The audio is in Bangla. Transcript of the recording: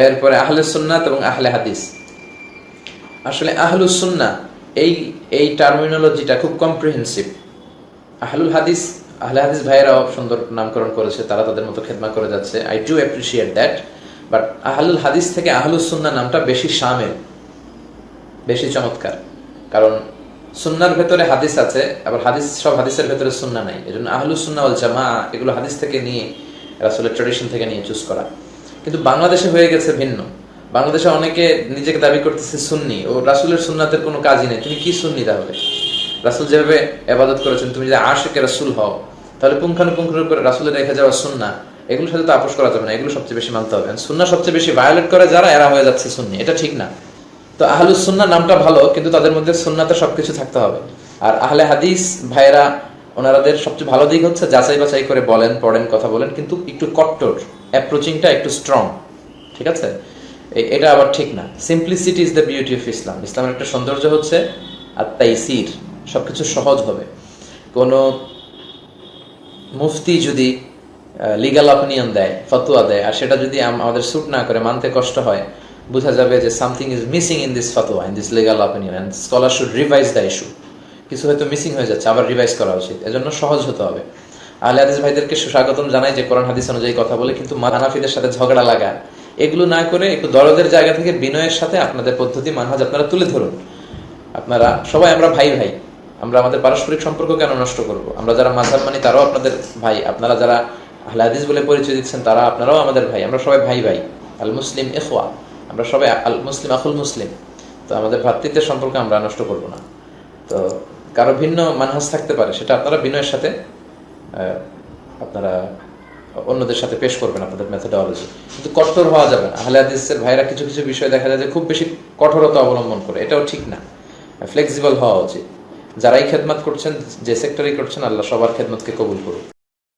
এরপরে আহলে সুন্নাত এবং আহলে হাদিস। আসলে আহলুস সুন্নাহ এই এই টার্মিনোলজিটা খুব কম্প্রিহেন্সিভ। আহলুল হাদিস, আহলে হাদিস ভাইয়েরাও সুন্দর নামকরণ করেছে, তারা তাদের মতো খেদমা করে যাচ্ছে, I do appreciate that. But আহলুল হাদিস থেকে আহলুস সুন্নাহ নামটা বেশি শামিল, বেশি চমৎকার। কারণ সুন্নার ভেতরে হাদিস আছে, আবার হাদিস সব হাদিসের ভেতরে সুন্নাহ নাই। এজন্য আহলুস সুন্নাহ ওয়াল জামাআহ এগুলো হাদিস থেকে নিয়ে, রাসূলের ট্র্যাডিশন থেকে নিয়ে চুজ করা। কিন্তু বাংলাদেশে হয়ে গেছে ভিন্ন। বাংলাদেশে অনেকে নিজেকে দাবি করতেছে সুন্নি, ও রাসূলের সুন্নাতের কোনো কাজই নেই। তুমি কি সুন্নি তাহলে? রাসূল যেভাবে ইবাদত করেছেন, তুমি যদি আশিকে রাসূল হও, তাহলে পুঙ্খানুপুঙ্খ করে রাসূলের রেখে যাওয়া সুন্নাহ, এগুলোর সাথে তো আপোষ করা যাবে না। এগুলো সবচেয়ে বেশি মানতে হবে। সুন্নাহ সবচেয়ে বেশি ভায়োলেট করে যারা, এরা হয়ে যাচ্ছে সুন্নি। এটা ঠিক না। তো আহলুস সুন্নাহ নামটা ভালো, কিন্তু তাদের মধ্যে সুন্নাতে সবকিছু থাকতে হবে। আর আহলে হাদিস ভাইয়েরা, ওনাদের সবচেয়ে ভালো দিক হচ্ছে যাচাই বাছাই করে বলেন, পড়েন, কথা বলেন, কিন্তু একটু কট্টর, অ্যাপ্রোচিংটা একটু স্ট্রং। ঠিক আছে? এটা আবার ঠিক না। Simplicity is the beauty of Islam. ইসলামের একটা সৌন্দর্য হচ্ছে আত-তাইসির, সবকিছু সহজ হবে। কোনো মুফতি যদি লিগ্যাল অপিনিয়ন দেয়, ফতোয়া দেয়, আর সেটা যদি আমাদের স্যুট না করে, মানতে কষ্ট হয়, বোঝা যাবে যে something is missing in this fatwa, in this legal opinion, and scholar should revise the issue. কিছু হয়তো মিসিং হয়ে যাচ্ছে, আবার রিভাইজ করা উচিত। এজন্য সহজ হতে হবে। আহলে হাদিস ভাইদেরকে সুস্বাগতম জানাই যে কোরআন হাদিস অনুযায়ী কথা বলে, কিন্তু হানাফিদের সাথে ঝগড়া লাগা, এগুলো না করে একটু দরদের জায়গা থেকে বিনয়ের সাথে আপনাদের পদ্ধতি, মানহাজ আপনারা তুলে ধরুন। আপনারা সবাই, আমরা ভাই ভাই, আমরা আমাদের পারস্পরিক সম্পর্ক কেন নষ্ট করব? আমরা যারা মাযহাব মানি তারাও আপনাদের ভাই, আপনারা যারা আহলে হাদিস বলে পরিচয় দিচ্ছেন তারা, আপনারাও আমাদের ভাই। আমরা সবাই ভাই ভাই, আল মুসলিম ইখওয়া, আমরা সবাই আল মুসলিম আখুল মুসলিম। তো আমাদের ভ্রাতৃত্বের সম্পর্ক আমরা নষ্ট করব না। তো কারো ভিন্ন মানহাজ থাকতে পারে, সেটা আপনারা বিনয়ের সাথে আপনারা অন্যদের সাথে পেশ করবেন আপনাদের মেথোডোলজি, কিন্তু কঠোর হওয়া যাবে না। আহলে হাদিসের ভাইরা কিছু কিছু বিষয় দেখা যায় যে খুব বেশি কঠোরতা অবলম্বন করে, এটাও ঠিক না। ফ্লেক্সিবল হওয়া উচিত। যারাই খেদমত করছেন, যে সেক্টরেই করছেন, আল্লাহ সবার খেদমতকে কবুল করুন।